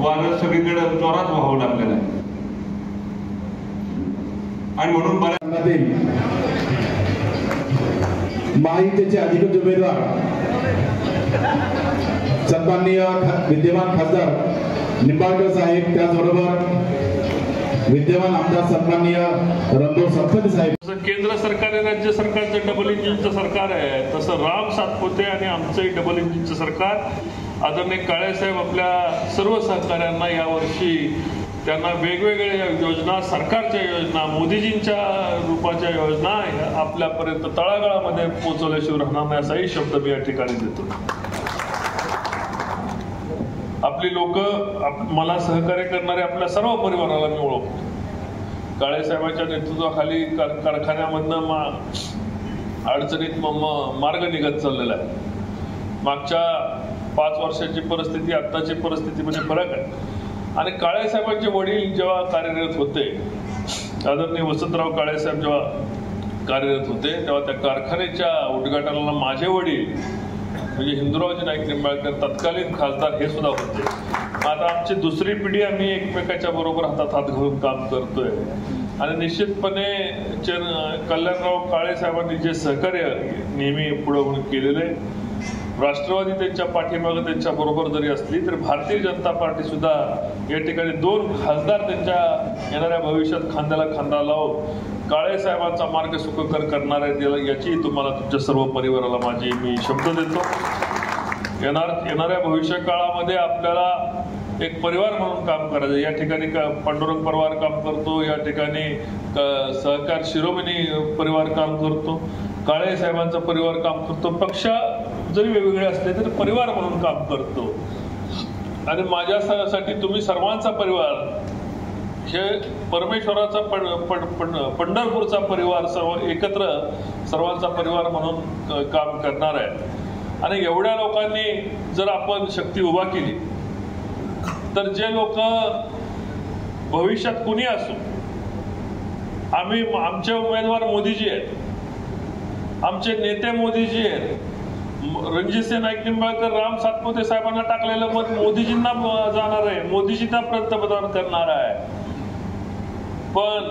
वारं सगळीकडे जोरात वाहू लागलेलं आहे. आणि म्हणून महायुतीचे अधिकृत उमेदवार सन्माननीय विद्यमान खासदार निंबाळकर साहेब, त्याचबरोबर विद्यमान आमदार सन्माननीय रणधीर सपकाळे साहेब. केंद्र सरकार आणि राज्य सरकारचं डबल इंजिनचं सरकार आहे, तसं राम सातपुते आणि आमचंही डबल इंजिनचं सरकार. आदरणीय काळे साहेब आपल्या सर्व सहकाऱ्यांना यावर्षी त्यांना वेगवेगळ्या योजना, सरकारच्या योजना, मोदीजींच्या रूपाच्या योजना आपल्यापर्यंत तळागाळामध्ये पोहोचवल्याशिवाय राहणार नाही असाही शब्द मी या ठिकाणी देतो. आपली लोक मला सहकार्य करणारे आपल्या सर्व परिवाराला मी ओळखतो. काळे साहेबांच्या नेतृत्वाखाली कारखान्यामधनं अडचणीत मार्ग निघत चाललेला आहे. मागच्या 5 वर्षाची परिस्थिती आत्ताची परिस्थितीमध्ये फरक आहे. आणि काळे साहेबांचे वडील जेव्हा कार्यरत होते, आदरणीय वसंतराव काळे साहेब जेव्हा कार्यरत होते, तेव्हा त्या कारखान्याच्या उद्घाटनाला माझे वडील म्हणजे हिंदूरावजी नाईक निंबाळकर तत्कालीन खासदार हे सुद्धा होते. आता आमची दुसरी पिढी आम्ही एकमेकाच्या बरोबर हातात हात घालून काम करतोय. आणि निश्चितपणे कल्याणराव काळे साहेबांनी जे सहकार्य नेहमी पुढे केलेले, राष्ट्रवादी त्यांच्या पाठीमागे त्यांच्या बरोबर जरी असली तरी भारतीय जनता पार्टी सुद्धा या ठिकाणी 2 खासदार त्यांच्या येणाऱ्या भविष्यात खांद्याला खांदा लावून काळे साहेबांचा मार्ग सुखकर करणार आहे, याची तुम्हाला तुमच्या सर्व परिवाराला मी शब्द देतो. येणाऱ्या भविष्य काळामध्ये आपल्याला एक परिवार म्हणून काम करायचं. या ठिकाणी पांडुरंग परिवार काम करतो, या ठिकाणी सहकार शिरोमणी परिवार काम करतो, काळे साहेबांचा परिवार काम करतो. पक्ष जरी वेगवेगळे असले तरी परिवार म्हणून काम करतो. आणि माझ्यासाठी तुम्ही सर्वांचा परिवार हे परमेश्वराचा पंढरपूरचा परिवार सर्व एकत्र सर्वांचा परिवार म्हणून काम करणार आहे. आणि एवढ्या लोकांनी जर आपण शक्ती उभा केली तर जे लोक भविष्यात कुणी असो, आमचे उमेदवार मोदीजी आहेत, आमचे नेते मोदीजी आहेत. रणजितसिंह नाईक निंबाळकर राम सातपुते साहेबांना टाकलेलं मत मोदीजींना जाणार आहे, मोदीजींना पंतप्रधान करणार आहे. पण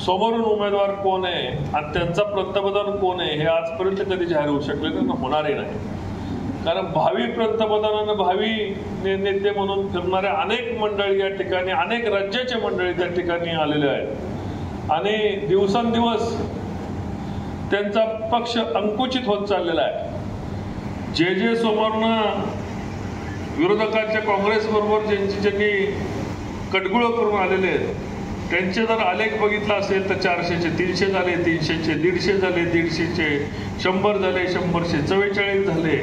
समोरून उमेदवार कोण आहे आणि त्यांचा पंतप्रधान कोण आहे हे आजपर्यंत कधी जाहीर होऊ शकले तर होणारही नाही. कारण भावी पंतप्रधान, भावी नेते म्हणून फिरणाऱ्या अनेक मंडळी या ठिकाणी, अनेक राज्याचे मंडळी त्या ठिकाणी आलेले आहेत. आणि दिवसेंदिवस त्यांचा पक्ष अंकुचित होत चाललेला आहे. जे समोरनं विरोधकांच्या काँग्रेस बरोबर ज्यांनी कटगुळं करून आलेले आहेत, त्यांचे जर आलेख बघितला असेल तर 400चे 300 झाले, 300चे 150 झाले, 150चे 100 झाले, 100चे 44 झाले.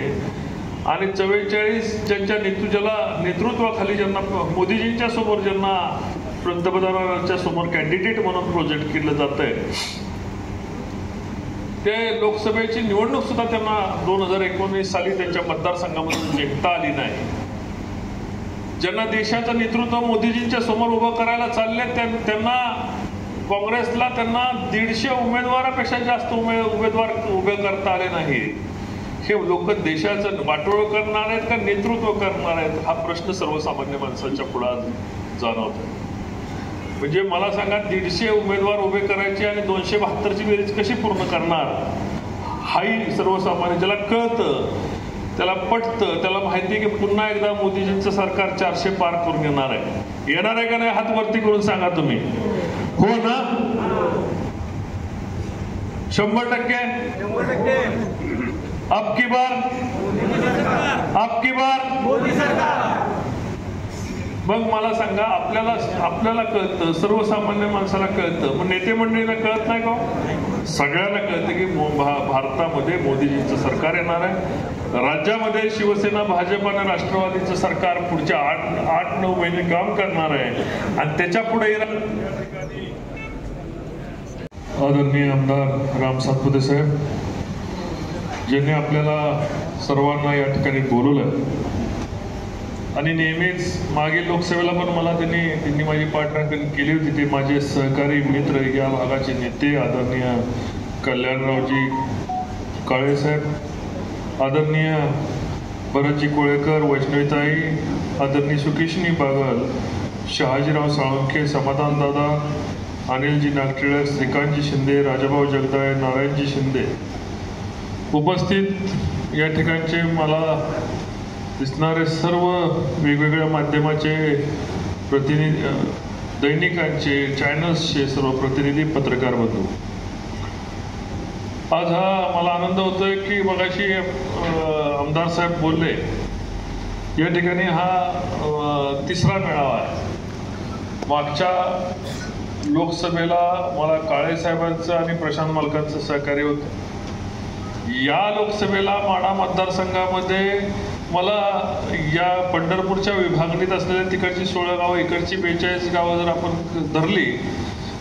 आणि 44 ज्यांच्या नेतृत्वाखाली ज्यांना मोदीजींच्या समोर ज्यांना पंतप्रधानांच्या समोर कॅन्डिडेट म्हणून प्रोजेक्ट केलं जात आहे, ते लोकसभेची निवडणूक सुद्धा त्यांना 2019 साली त्यांच्या मतदारसंघामधून जिंकता आली नाही. ज्यांना देशाचं नेतृत्व मोदीजींच्या समोर उभं करायला चालले त्यांना काँग्रेसला 150 उमेदवारापेक्षा जास्त उमेदवार उभे करता आले नाही. हे लोक देशाचं वाटोळ करणार आहेत का नेतृत्व करणार आहेत, हा प्रश्न सर्वसामान्य माणसाच्या पुढे जाणवतो. म्हणजे मला सांगा, 150 उमेदवार उभे करायचे आणि 272ची बेरीज कशी पूर्ण करणार, हाही सर्वसामान्य ज्याला कळतं, त्याला पटतं, त्याला माहिती की पुन्हा एकदा मोदीजींचं सरकार 400 पार करून येणार आहे का नाही, हात वरती करून सांगा तुम्ही. हो ना? 100%. अब की बार मोदी सरकार. मग मला सांगा, आपल्याला कळतं, सर्वसामान्य माणसाला कळतं, मग नेते मंडळीला कळत नाही का? सगळ्यांना कळतं की भारतामध्ये मोदीजींचं सरकार येणार आहे. राज्यामध्ये शिवसेना, भाजप आणि राष्ट्रवादीचं सरकार पुढच्या 8-9 महिने काम करणार आहे. आणि त्याच्या पुढे आदरणीय आमदार राम सातपुते साहेब ज्यांनी आपल्याला सर्वांना या ठिकाणी बोलवलं. आणि नेहमीच मागील लोकसभेला पण मला त्यांनी माझी पाठराखण केली होती. ते माझे सहकारी मित्र, या भागाचे नेते आदरणीय कल्याणरावजी काळे साहेब, आदरणीय भरतजी कोळेकर, वैष्णवीताई, आदरणीय सुकेशनी बागल, शहाजीराव साळुंखे, समाधानदादा, अनिलजी नागटिळक, श्रीकांतजी शिंदे, राजाभाऊ जगदाळे, नारायणजी शिंदे उपस्थित या ठिकाणचे मला दिसणारे सर्व वेगवेगळ्या माध्यमाचे प्रतिनिधी, दैनिकांचे, चॅनल्सचे सर्व प्रतिनिधी, पत्रकार बंधू, आज हा मला आनंद होतोय की मगाशी आमदार साहेब बोलले, या ठिकाणी हा तिसरा मेळावा आहे. मागच्या लोकसभेला मला काळे साहेबांचं आणि प्रशांत मालकांचं सहकार्य होतं. या लोकसभेला माढा मतदारसंघामध्ये मला या पंढरपूरच्या विभागणीत असलेल्या तिकडची 16 गावं, इकडची 42 गावं जर आपण धरली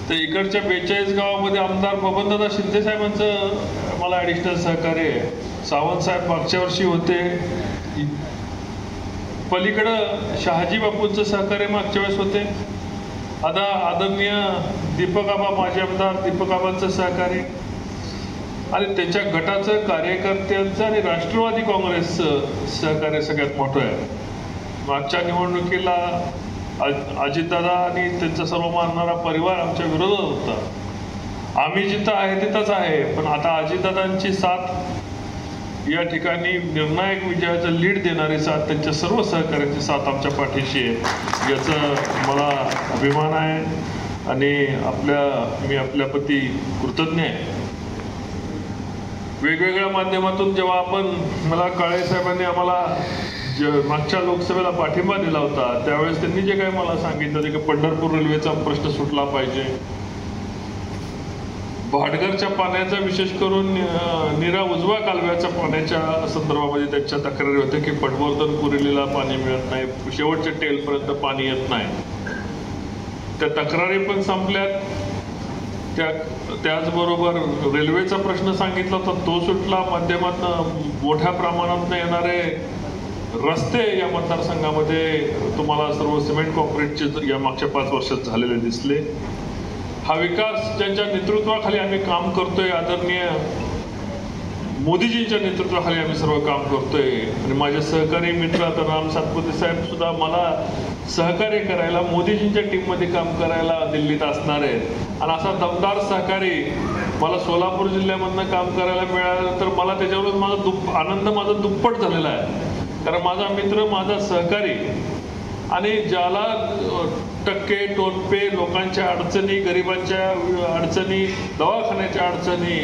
तर इकडच्या 42 गावामध्ये आमदार बबनदादा शिंदे साहेबांचं मला ॲडिशनल सहकार्य आहे. सावंत साहेब मागच्या वर्षी होते. पलीकडं शहाजी बापूंचं सहकार्य मागच्या वेळेस होते. आता आदरणीय दीपक आबा, माजी आमदार दीपक आबांचं सहकार्य आणि त्यांच्या गटाचं, कार्यकर्त्यांचं आणि राष्ट्रवादी काँग्रेसचं सहकार्य सगळ्यात मोठं आहे. मागच्या निवडणुकीला अजितदादा आणि त्यांचा सर्व मानणारा परिवार आमच्या विरोधात होता. आम्ही जिथं आहे तिथंच आहे, पण आता अजितदादांची साथ, या ठिकाणी निर्णायक विजयाचं लीड देणारी साथ, त्यांच्या सर्व सहकार्यांची साथ आमच्या पाठीशी आहे, याचा मला अभिमान आहे आणि मी आपल्याप्रती कृतज्ञ आहे. वेगवेगळ्या माध्यमातून जेव्हा मला काळे साहेबांनी आम्हाला मागच्या लोकसभेला पाठिंबा दिला होता, त्यावेळेस त्यांनी जे काही मला सांगितलं होतं की पंढरपूर रेल्वेचा प्रश्न सुटला पाहिजे, भाटघरच्या पाण्याचा, विशेष करून नीरा उजवा कालव्याच्या पाण्याच्या संदर्भामध्ये त्यांच्या तक्रारी होत्या की पटवर्धन कुरेलीला पाणी मिळत नाही, शेवटच्या टेलपर्यंत पाणी येत नाही. त्या तक्रारी पण संपल्यात. त्याचबरोबर रेल्वेचा प्रश्न सांगितला होता, तो सुटला. माध्यमातून मोठ्या प्रमाणात येणारे रस्ते या मतदारसंघामध्ये तुम्हाला सर्व सिमेंट कॉन्क्रीटचे या मागच्या 5 वर्षात झालेले दिसले. हा विकास ज्यांच्या नेतृत्वाखाली आम्ही काम करतोय, आदरणीय मोदीजींच्या नेतृत्वाखाली आम्ही सर्व काम करतोय. आणि माझे सहकारी मित्र आता राम सातपुते साहेब सुद्धा मला सहकार्य करायला, मोदीजींच्या टीममध्ये काम करायला दिल्लीत असणार आहेत. आणि असा दमदार सहकारी मला सोलापूर जिल्ह्यामधनं काम करायला मिळालं तर मला त्याच्यावरून आनंद माझा दुप्पट झालेला आहे. कारण माझा मित्र, माझा सहकारी आणि ज्याला टक्के, टोनपे, लोकांच्या अडचणी, गरिबांच्या अडचणी, दवाखान्याच्या अडचणी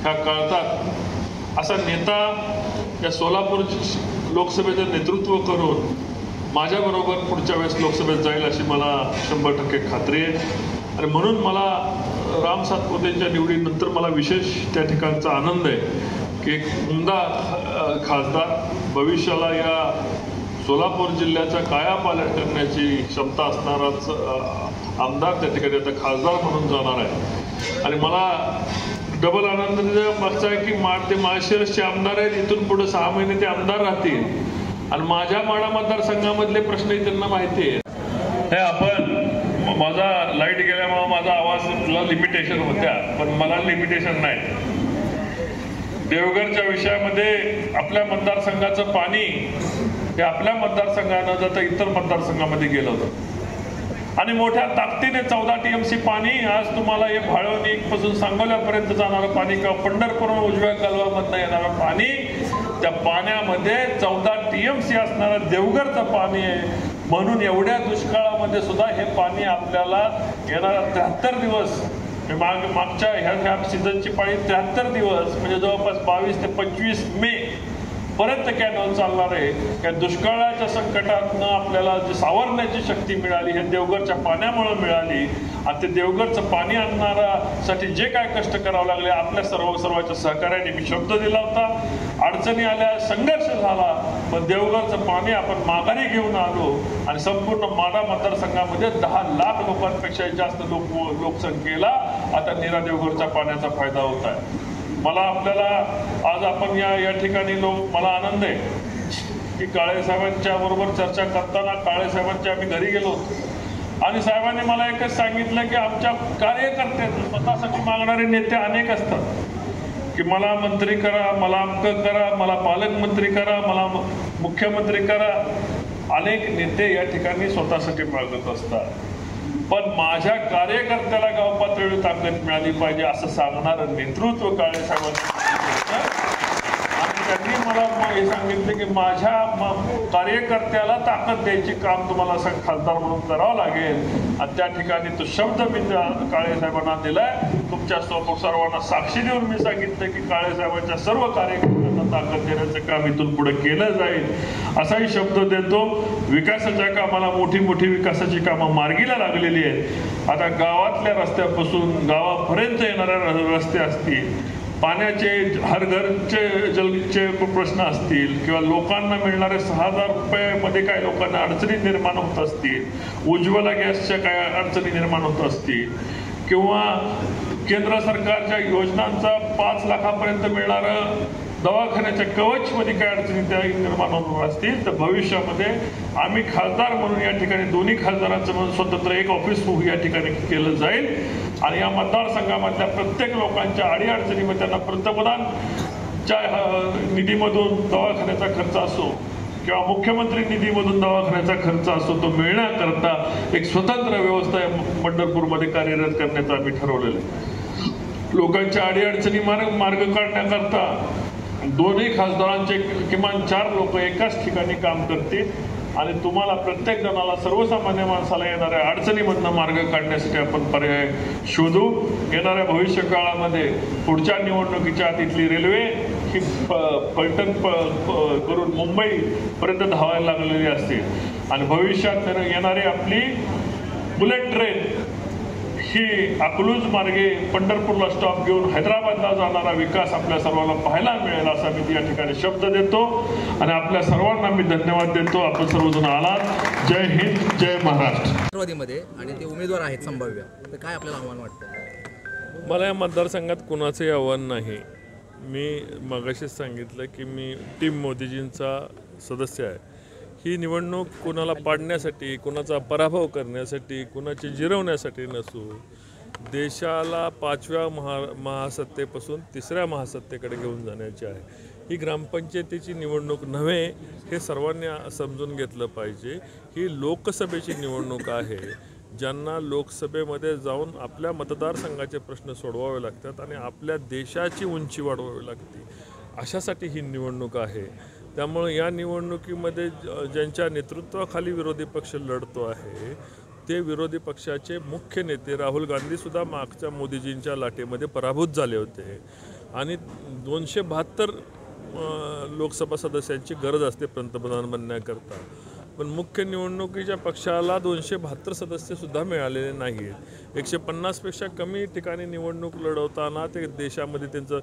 ह्या कळतात, असा नेता या सोलापूर लोकसभेचं नेतृत्व करून माझ्याबरोबर पुढच्या वेळेस लोकसभेत जाईल अशी मला 100% खात्री आहे. आणि म्हणून मला राम सातपुतेंच्या निवडीनंतर मला विशेष त्या ठिकाणचा आनंद आहे की एक उमदा खासदार, भविष्याला या सोलापूर जिल्ह्याचा कायापालट करण्याची क्षमता असणाराच आमदार त्या ठिकाणी आता खासदार म्हणून जाणार आहे. आणि मला डबल आनंद मागचा आहे की ते माळशिरसचे आमदार आहेत, इथून पुढे 6 महिने ते आमदार राहतील आणि माझ्या माढा मतदारसंघामधले प्रश्नही त्यांना माहिती आहे. हे आपण माझा लाईट गेल्यामुळे माझा आवाजला लिमिटेशन होत्या, पण मला लिमिटेशन नाही. देवघरच्या विषयामध्ये आपल्या मतदारसंघाचं पाणी हे आपल्या मतदारसंघानं जाता इतर मतदारसंघामध्ये गेलं होतं आणि मोठ्या ताकदीने 14 TMC पाणी आज तुम्हाला हे भाळवणी पासून सांगोल्यापर्यंत जाणारं पाणी किंवा पंढरपूर उजव्या कालव्यामधनं येणारं पाणी, त्या पाण्यामध्ये 14 TMC असणारं देवघरचं पाणी आहे. म्हणून एवढ्या दुष्काळामध्ये सुद्धा हे पाणी आपल्याला येणारा 73 दिवस, मागच्या ह्या सीझनची पाळी 73 दिवस म्हणजे जवळपास 22 ते 25 मे पर्यंत कॅनॉल चालणार आहे. या दुष्काळाच्या संकटातनं आपल्याला जी सावरण्याची शक्ती मिळाली हे देवघरच्या पाण्यामुळे मिळाली. आणि ते देवघरचं पाणी आणण्यासाठी जे काय कष्ट करावं लागले आपल्या सर्वांच्या सहकार्याने मी शब्द दिला होता. अडचणी आल्या, संघर्ष झाला, पण देवघरचं पाणी आपण माघारी घेऊन आलो आणि संपूर्ण माढा मतदारसंघामध्ये 10 लाख लोकांपेक्षा जास्त लोकसंख्येला आता नीरा देवघरच्या पाण्याचा फायदा होत आहे. मला आपल्याला आज आपण या ठिकाणी मला आनंद आहे की काळे साहेबांच्या बरोबर चर्चा करताना काळे साहेबांच्या आम्ही घरी गेलो आणि साहेबांनी मला एकच सांगितलं की आमच्या कार्यकर्ते स्वतःसाठी मागणारे नेते अनेक असतात की मला मंत्री करा, मला अमकं करा, मला पालकमंत्री करा, मला मुख्यमंत्री करा. अनेक नेते या ठिकाणी स्वतःसाठी मागत असतात, पण माझ्या कार्यकर्त्याला गाव पातळीवर ताकद मिळाली पाहिजे असं सांगणारं नेतृत्व काळे साहेबांचं. आणि त्यांनी मला हे सांगितलं की माझ्या कार्यकर्त्याला ताकद द्यायची काम तुम्हाला खासदार म्हणून करावं लागेल. आणि त्या ठिकाणी तो शब्द मी काळे साहेबांना दिलाय. तुमच्या सर्वांना साक्षी देऊन मी सांगितलं की काळे साहेबांच्या सर्व कार्यकर्त्यांना ताकद देण्याचं काम इथून पुढे केलं जाईल असाही शब्द देतो. विकासाच्या कामाला मोठी मोठी विकासाची कामं मार्गीला लागलेली आहेत. आता गावातल्या रस्त्यापासून गावापर्यंत येणाऱ्या रस्ते असतील, पाण्याचे हर घरचे जलचे प्रश्न असतील, किंवा लोकांना मिळणारे 6,000 रुपयामध्ये काही लोकांना अडचणी निर्माण होत असतील, उज्ज्वला गॅसच्या काय अडचणी निर्माण होत असतील, किंवा केंद्र सरकारच्या योजनांचा 5 लाखापर्यंत मिळणारं दवाखान्याच्या कवचमध्ये काय अडचणी त्या निर्माण होणार असतील, तर भविष्यामध्ये आम्ही खासदार म्हणून या ठिकाणी दोन्ही खासदारांचं म्हणून स्वतंत्र एक ऑफिस या ठिकाणी केलं जाईल. आणि या मतदारसंघामधल्या प्रत्येक लोकांच्या अडीअडचणीमध्ये त्यांना पंतप्रधानच्या निधीमधून दवाखान्याचा खर्च असो किंवा मुख्यमंत्री निधीमधून दवाखान्याचा खर्च असो, तो मिळण्याकरता एक स्वतंत्र व्यवस्था पंढरपूरमध्ये कार्यरत करण्याचं आम्ही ठरवलेलं आहे. लोकांच्या अडीअडचणी मार्ग काढण्याकरता दोन्ही खासदारांचे किमान 4 लोक एकाच ठिकाणी काम करतील आणि तुम्हाला प्रत्येक जणाला, सर्वसामान्य माणसाला येणाऱ्या अडचणीमधनं मार्ग काढण्यासाठी आपण पर्याय शोधू. येणाऱ्या भविष्य काळामध्ये पुढच्या निवडणुकीच्या आत इथली रेल्वे ही पलटण करून मुंबईपर्यंत धावायला लागलेली असते आणि भविष्यात येणारी आपली बुलेट ट्रेन ही अकलूज मार्गे पंढरपूरला स्टॉप घेऊन हैदराबादला जाणारा विकास आपल्या सर्वांना पाहायला मिळेल असा मी या ठिकाणी शब्द देतो आणि आपल्या सर्वांना मी धन्यवाद देतो. आपण सर्वजण आलात. जय हिंद, जय महाराष्ट्र. राष्ट्रवादीमध्ये आणि ते उमेदवार आहेत संभाव्य, तर काय आपल्याला आव्हान वाटतं? मला या मतदारसंघात कुणाचंही आव्हान नाही. मी मगाशीच सांगितलं की मी टीम मोदीजींचा सदस्य आहे. ही निवडणूक कोणाला पाडण्यासाठी, कोणाचा पराभव करण्यासाठी, कोणाची जिरवण्यासाठी नसू, देशाला 5व्या महासत्तेपासून 3ऱ्या महासत्तेकडे घेऊन जाण्याची आहे. ही ग्रामपंचायतीची निवडणूक नव्हे, हे सर्वांनी समजून घेतलं पाहिजे. ही लोकसभेची निवडणूक आहे. ज्यांना लोकसभेमध्ये जाऊन आपल्या मतदारसंघाचे प्रश्न सोडवावे लागतात आणि आपल्या देशाची उंची वाढवावी लागते, अशासाठी ही निवडणूक आहे. त्यामुळे या निवडणुकीमध्ये ज्यांच्या नेतृत्वाखाली विरोधी पक्ष लढतो आहे ते विरोधी पक्षाचे मुख्य नेते राहुल गांधीसुद्धा मागच्या मोदीजींच्या लाटेमध्ये पराभूत झाले होते आणि 272 लोकसभा सदस्यांची गरज असते पंतप्रधान बनण्याकरता. पण मुख्य निवडणुकीच्या पक्षाला 272 सदस्यसुद्धा मिळालेले नाही आहेत. 150पेक्षा कमी ठिकाणी निवडणूक लढवताना ते देशामध्ये त्यांचं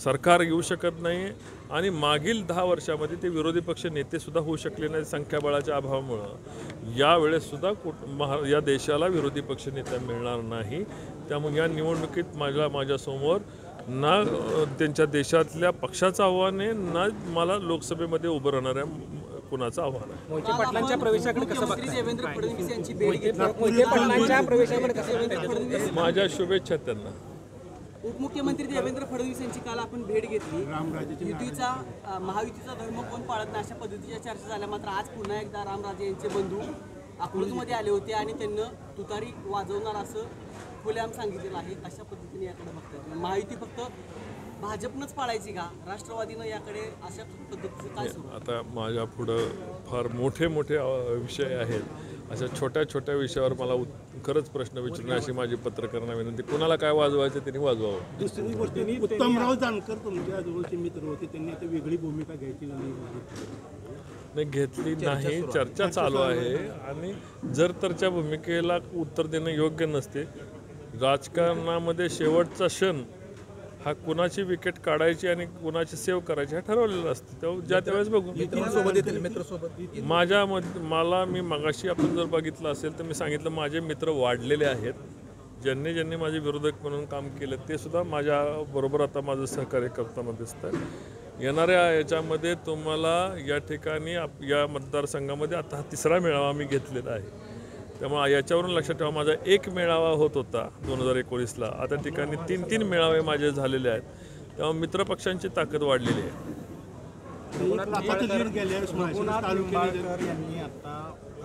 सरकार येऊ शकत नाही आणि मागील 10 वर्षामध्ये ते विरोधी पक्ष नेतेसुद्धा होऊ शकले नाही संख्याबळाच्या अभावामुळं. यावेळेससुद्धा या देशाला विरोधी पक्ष नेता मिळणार नाही. त्यामुळे या निवडणुकीत माझ्यासमोर ना त्यांच्या देशातल्या पक्षाचं आव्हान आहे, ना मला लोकसभेमध्ये उभं राहणाऱ्या कुणाचं आव्हान आहे. मोहिते पाटलांच्या प्रवेशाकडे कसं बघताय? देवेंद्र फडणवीस यांची भेट घेतली. मोहिते पाटलांच्या प्रवेशाकडे कसं बघताय? माझ्या शुभेच्छा त्यांना. उपमुख्यमंत्री देवेंद्र फडणवीस यांची काल आपण भेट घेतली. युतीचा महायुतीचा धर्म कोण पाळत नाही अशा पद्धतीच्या चर्चा झाल्या. मात्र आज पुन्हा एकदा रामराजे यांचे बंधू अकलूजमध्ये आले होते आणि त्यांना तुतारी वाजवणार असं खुलेआम सांगितलेलं आहे. अशा पद्धतीने याकडे बघतात. महायुती फक्त भाजपनंच पाळायची का? राष्ट्रवादीनं याकडे अशा पद्धतीचं काय सुरू? आता माझ्या पुढं फार मोठे विषय आहेत. अशा छोट्या विषयावर मला खरंच प्रश्न विचारणे अशी माझी पत्रकारांना विनंती. कुणाला काय वाजवायचं त्यांनी वाजवावं. दुसरी गोष्टी उत्तमराव जानकर तुमच्या जवळचे मित्र होते, त्यांनी आता वेगळी भूमिका घ्यायची नाही घेतली नाही. चर्चा चालू आहे आणि जर तरच्या भूमिकेला उत्तर देणं योग्य नसते. राजकारणामध्ये शेवटचा क्षण हा कुणाची विकेट काढायची आणि कुणाची सेव्ह करायची हा ठरवलेला असतं. तेव्हा ज्या त्यावेळेस बघू. मला मी मगाशी आपण जर बघितलं असेल तर मी सांगितलं माझे मित्र वाढलेले आहेत. ज्यांनी माझे विरोधक म्हणून काम केलं ते सुद्धा माझ्या बरोबर आता माझं सहकार्य करताना दिसतं. येणाऱ्या याच्यामध्ये तुम्हाला या ठिकाणी या मतदारसंघामध्ये आता हा 3रा मेळावा मी घेतलेला आहे. त्यामुळे याच्यावरून लक्षात ठेवा, माझा 1 मेळावा होत होता 2019ला. आता ठिकाणी 3 मेळावे माझे झालेले आहेत. तेव्हा मित्रपक्षांची ताकद वाढलेली आहे. लाखाचं लीड गेल्यावेळेस माळशिरस रघुनाथ तालुक्याने निंबाळकर यांनी आता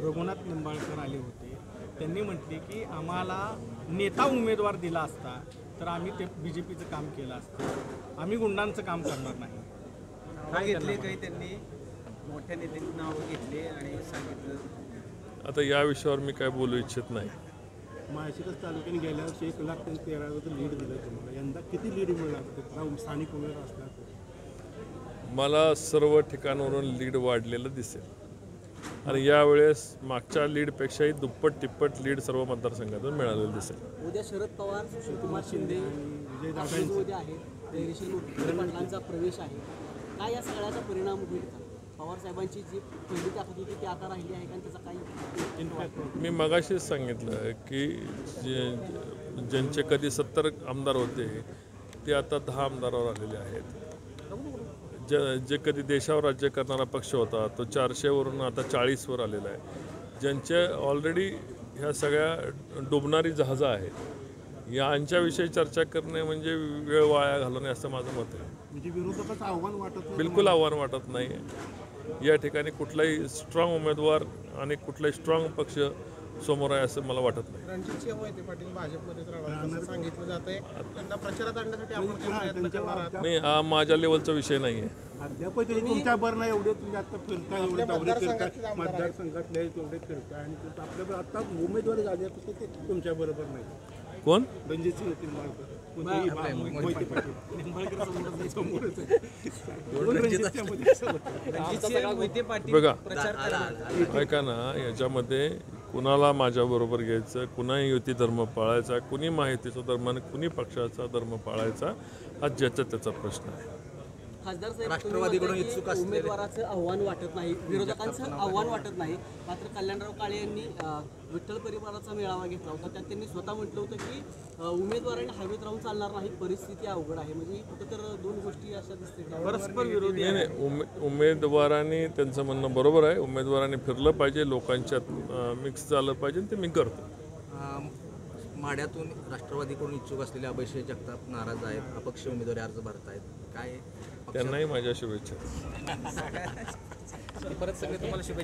रघुनाथ निंबाळकर आले होते. त्यांनी म्हटले की आम्हाला नेता उमेदवार दिला असता तर आम्ही ते BJPचं काम केलं असतं, आम्ही गुंडांचं काम करणार नाही. काय घेतले काही त्यांनी मोठ्या नेत्यांची नावं घेतले आणि सांगितलं. आता या विषयावर मी काय बोलू इच्छित नाही. माळशिरस तालुक्याने गेल्यावर्षी 1,13,000 लीड दिलं तुम्हाला. यंदा किती लीड मिळणार स्थानिक उमेदवार असणार? मला सर्व ठिकाणावरून लीड वाढलेलं दिसेल आणि यावेळेस मागच्या लीडपेक्षाही दुप्पट तिप्पट लीड सर्व मतदारसंघातून मिळालेलं दिसेल. उद्या शरद पवार, सुशीलकुमार शिंदे उद्या आहे, धैर्यशील मोहिते पाटलांचा प्रवेश आहे. काय या सगळ्याचा परिणाम होईल का? पवार साहेबांची जी पहिली ताकद होती ती आता राहिली आहे का? त्याचा काही इम्पॅक्ट? मी मगाशीच सांगितलं की ज्यांचे कधी 70 आमदार होते ते आता 10 आमदारावर आलेले आहेत. जे कधी देशावर राज्य करणारा पक्ष होता तो 400वरून आता 40वर आलेला आहे. ज्यांचे ऑलरेडी ह्या सगळ्या डुबणारी जहाजं आहेत यांच्याविषयी चर्चा करणे म्हणजे वेळ वाया घालवणे असं माझं मत आहे. म्हणजे विरोधकाचं आव्हान वाटत नाही? बिलकुल आव्हान वाटत नाही. या ठिकाणी कुठलाही स्ट्रॉंग उमेदवार आणि कुठलाही स्ट्रॉंग पक्ष समोर आहे असं मला वाटत नाही. रणजितसिंह मोहिते पाटील भाजपमध्येच राहणार असं सांगितलं जात आहे. त्यांना प्रचारात आणण्यासाठी आपण काय प्रयत्न करणार आहात? नाही, हा माझ्या लेवलचा विषय नाही आहे. अद्याप तरी तुमच्या बरं एवढे तुम्ही आता फिरता, एवढे दौरे फिरता, मतदारसंघातले तेवढे फिरता आणि आपल्याबरोबर आता उमेदवारी झाले ते तुमच्या बरोबर नाही. कोण? रणजितसिंह निंबाळकर, मोहिते पाटील. बघा ऐका ना, याच्यामध्ये कुणाला माझ्याबरोबर घ्यायचं, कुणाही युती धर्म पाळायचा, कुणी माहितीचा धर्म आणि कुणी पक्षाचा धर्म पाळायचा हा ज्याचा त्याचा प्रश्न आहे. खासदार साहेब, राष्ट्रवादीकडून इच्छुक असलेले उमेदवाराचं आव्हान वाटत नाही, विरोधकांचं आव्हान वाटत नाही. मात्र कल्याणराव काळे यांनी विठ्ठल परिवाराचा मेळावा घेतला होता. त्यात त्यांनी स्वतः म्हटलं होतं की उमेदवारांनी हवेत राहून चालणार नाही, परिस्थिती अवघड आहे. म्हणजे फक्त तर दोन गोष्टी अशा दिसते परस्पर विरोधी. नाही, उमेदवारांनी त्यांचं म्हणणं बरोबर आहे. उमेदवारांनी फिरलं पाहिजे, लोकांच्यात मिक्स झालं पाहिजे, ते मी करतो. माढ्यातून राष्ट्रवादीकडून इच्छुक असलेले अभयसिंह जगताप नाराज आहेत, अपक्ष उमेदवारी अर्ज भरत आहेत. काय त्यांनाही माझ्या शुभेच्छा. परत सगळे तुम्हाला शुभेच्छा.